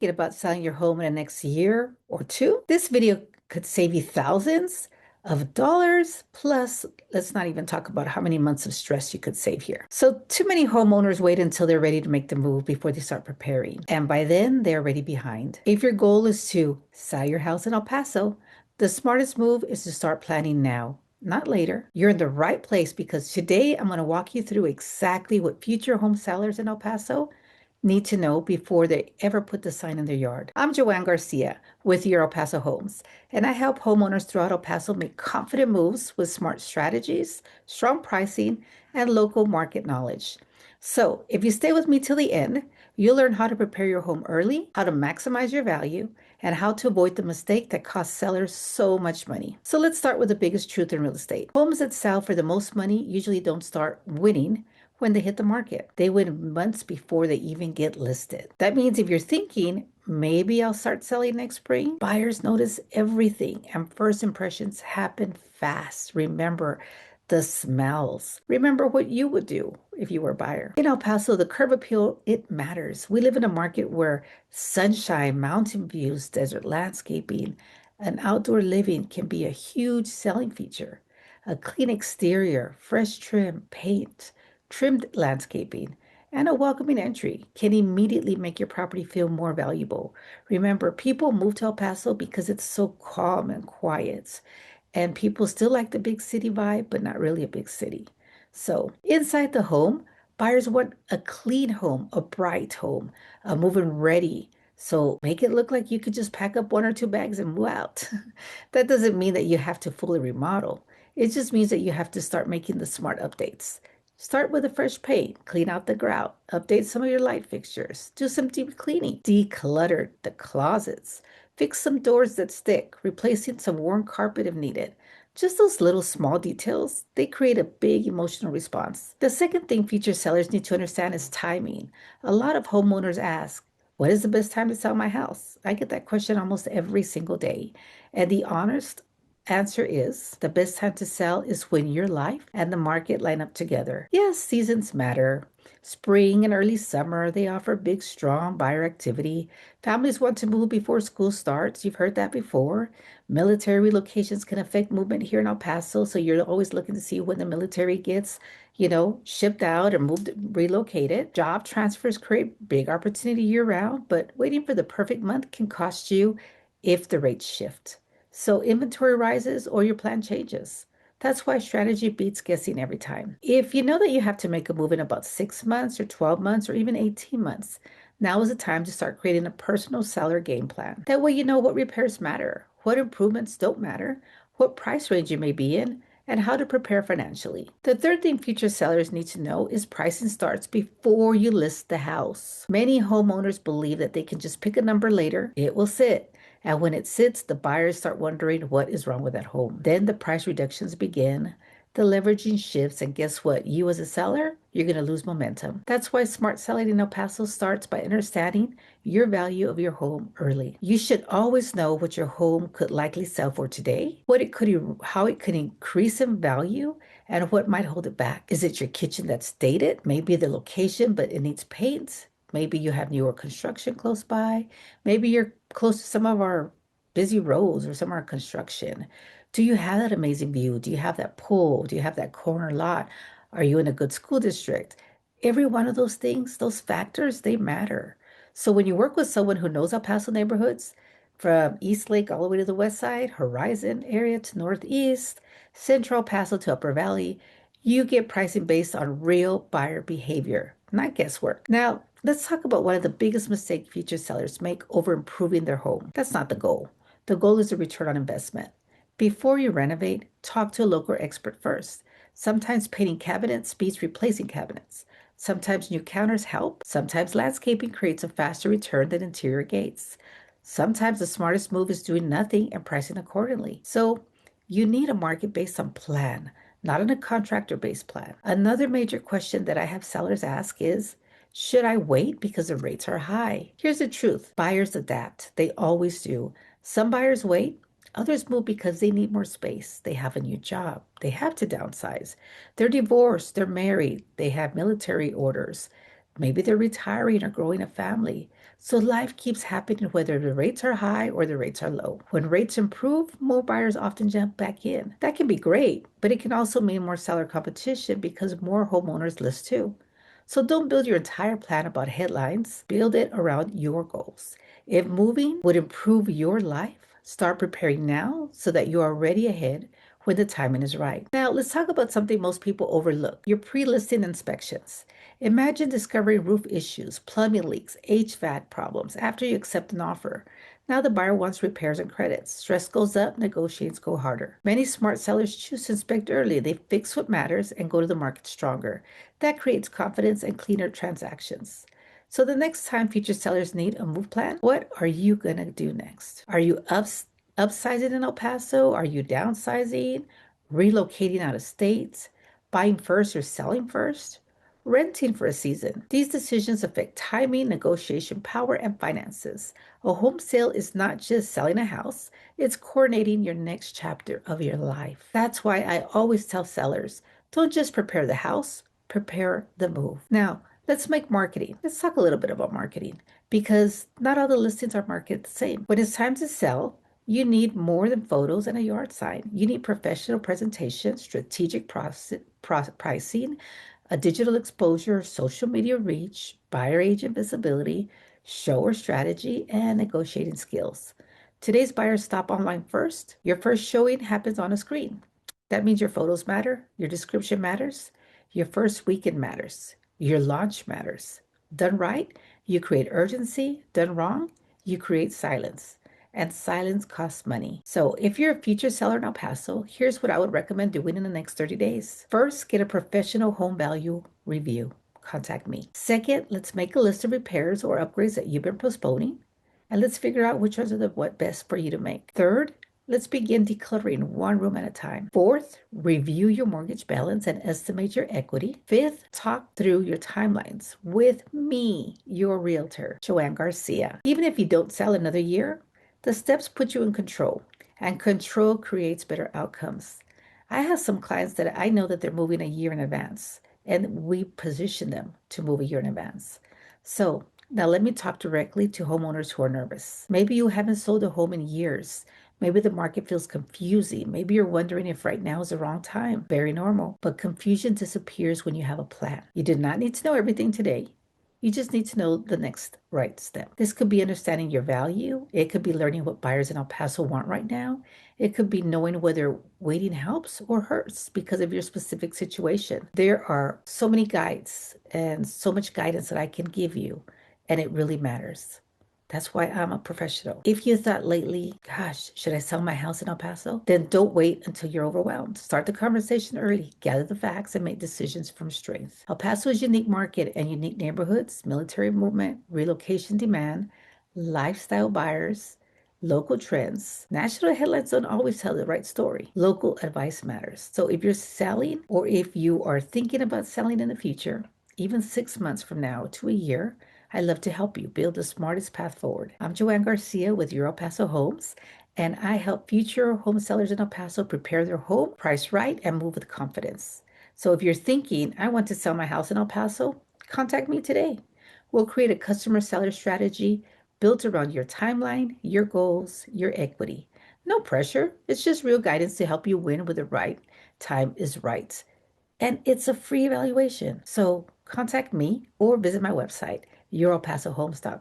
Thinking about selling your home in the next year or two, this video could save you thousands of dollars. Plus, let's not even talk about how many months of stress you could save here. So, too many homeowners wait until they're ready to make the move before they start preparing. And by then, they're already behind. If your goal is to sell your house in El Paso, the smartest move is to start planning now, not later. You're in the right place because today I'm going to walk you through exactly what future home sellers in El Paso need to know before they ever put the sign in their yard. I'm Joanne Garcia with your El Paso Homes, and I help homeowners throughout El Paso make confident moves with smart strategies, strong pricing, and local market knowledge. So, if you stay with me till the end, you'll learn how to prepare your home early, how to maximize your value, and how to avoid the mistake that costs sellers so much money. So, let's start with the biggest truth in real estate. Homes that sell for the most money usually don't start winning when they hit the market. They win months before they even get listed. That means if you're thinking, maybe I'll start selling next spring, buyers notice everything and first impressions happen fast. Remember the smells. Remember what you would do if you were a buyer. In El Paso, the curb appeal, it matters. We live in a market where sunshine, mountain views, desert landscaping, and outdoor living can be a huge selling feature. A clean exterior, fresh trim, paint, trimmed landscaping, and a welcoming entry can immediately make your property feel more valuable. Remember, people move to El Paso because it's so calm and quiet, and people still like the big city vibe, but not really a big city. So, inside the home, buyers want a clean home, a bright home, a move-in ready. So, make it look like you could just pack up one or two bags and move out. That doesn't mean that you have to fully remodel. It just means that you have to start making the smart updates. Start with a fresh paint, clean out the grout, update some of your light fixtures, do some deep cleaning, declutter the closets, fix some doors that stick, replacing some worn carpet if needed. Just those little small details, they create a big emotional response. The second thing future sellers need to understand is timing. A lot of homeowners ask, what is the best time to sell my house? I get that question almost every single day. And the honest answer is the best time to sell is when your life and the market line up together. Yes, seasons matter. Spring and early summer, they offer big, strong buyer activity. Families want to move before school starts. You've heard that before. Military relocations can affect movement here in El Paso, so you're always looking to see when the military gets, shipped out or moved, relocated. Job transfers create big opportunity year round, but waiting for the perfect month can cost you if the rates shift. So inventory rises or your plan changes. That's why strategy beats guessing every time. If you know that you have to make a move in about 6 months or 12 months or even 18 months, now is the time to start creating a personal seller game plan. That way you know what repairs matter, what improvements don't matter, what price range you may be in, and how to prepare financially. The third thing future sellers need to know is pricing starts before you list the house. Many homeowners believe that they can just pick a number later, it will sit. And when it sits, the buyers start wondering what is wrong with that home. Then the price reductions begin, the leveraging shifts, and guess what? You as a seller, you're going to lose momentum. That's why smart selling in El Paso starts by understanding your value of your home early. You should always know what your home could likely sell for today, how it could increase in value, and what might hold it back. Is it your kitchen that's dated? Maybe the location, but it needs paint. Maybe you have newer construction close by. Maybe you're close to some of our busy roads or some of our construction. Do you have that amazing view? Do you have that pool? Do you have that corner lot? Are you in a good school district? Every one of those things, those factors, they matter. So when you work with someone who knows El Paso neighborhoods, from East Lake all the way to the west side, Horizon area to northeast, Central El Paso to Upper Valley, you get pricing based on real buyer behavior, not guesswork. Now, let's talk about one of the biggest mistakes future sellers make over improving their home. That's not the goal. The goal is the return on investment. Before you renovate, talk to a local expert first. Sometimes painting cabinets beats replacing cabinets. Sometimes new counters help. Sometimes landscaping creates a faster return than interior gates. Sometimes the smartest move is doing nothing and pricing accordingly. So you need a market-based on plan, not on a contractor-based plan. Another major question that I have sellers ask is, should I wait because the rates are high? Here's the truth. Buyers adapt. They always do. Some buyers wait. Others move because they need more space. They have a new job. They have to downsize. They're divorced. They're married. They have military orders. Maybe they're retiring or growing a family. So life keeps happening whether the rates are high or the rates are low. When rates improve, more buyers often jump back in. That can be great, but it can also mean more seller competition because more homeowners list too. So don't build your entire plan about headlines. Build it around your goals. If moving would improve your life, start preparing now so that you are ready ahead when the timing is right. Now, let's talk about something most people overlook, your pre-listing inspections. Imagine discovering roof issues, plumbing leaks, HVAC problems after you accept an offer. Now the buyer wants repairs and credits. Stress goes up, negotiations go harder. Many smart sellers choose to inspect early. They fix what matters and go to the market stronger. That creates confidence and cleaner transactions. So the next time future sellers need a move plan, what are you going to do next? Are you upsizing in El Paso? Are you downsizing? Relocating out of state? Buying first or selling first? Renting for a season. These decisions affect timing, negotiation power, and finances. A home sale is not just selling a house, it's coordinating your next chapter of your life. That's why I always tell sellers, don't just prepare the house, prepare the move. Now, let's make marketing. Let's talk a little bit about marketing because not all the listings are marketed the same. When it's time to sell, you need more than photos and a yard sign. You need professional presentation, strategic pricing, a digital exposure, social media reach, buyer agent visibility, shower strategy, and negotiating skills. Today's buyers stop online first. Your first showing happens on a screen. That means your photos matter, your description matters, your first weekend matters, your launch matters. Done right, you create urgency. Done wrong, you create silence. And silence costs money. So if you're a future seller in El Paso, here's what I would recommend doing in the next 30 days. First, get a professional home value review. Contact me. Second, let's make a list of repairs or upgrades that you've been postponing, and let's figure out which ones are the what best for you to make. Third, let's begin decluttering one room at a time. Fourth, review your mortgage balance and estimate your equity. Fifth, talk through your timelines with me, your realtor, Joanne Garcia. Even if you don't sell another year, the steps put you in control, and control creates better outcomes. I have some clients that I know that they're moving a year in advance, and we position them to move a year in advance. So now let me talk directly to homeowners who are nervous. Maybe you haven't sold a home in years. Maybe the market feels confusing. Maybe you're wondering if right now is the wrong time. Very normal. But confusion disappears when you have a plan. You do not need to know everything today. You just need to know the next right step. This could be understanding your value. It could be learning what buyers in El Paso want right now. It could be knowing whether waiting helps or hurts because of your specific situation. There are so many guides and so much guidance that I can give you, and it really matters. That's why I'm a professional. If you thought lately, gosh, should I sell my house in El Paso? Then don't wait until you're overwhelmed. Start the conversation early, gather the facts, and make decisions from strength. El Paso's unique market and unique neighborhoods, military movement, relocation demand, lifestyle buyers, local trends. National headlines don't always tell the right story. Local advice matters. So if you're selling or if you are thinking about selling in the future, even 6 months from now to a year, I'd love to help you build the smartest path forward. I'm Joanne Garcia with Your El Paso Homes, and I help future home sellers in El Paso prepare their home, price right, and move with confidence. So if you're thinking, I want to sell my house in El Paso, contact me today. We'll create a customer seller strategy built around your timeline, your goals, your equity. No pressure. It's just real guidance to help you win when the right time is right. And it's a free evaluation. So contact me or visit my website, yourelpasohomes.com.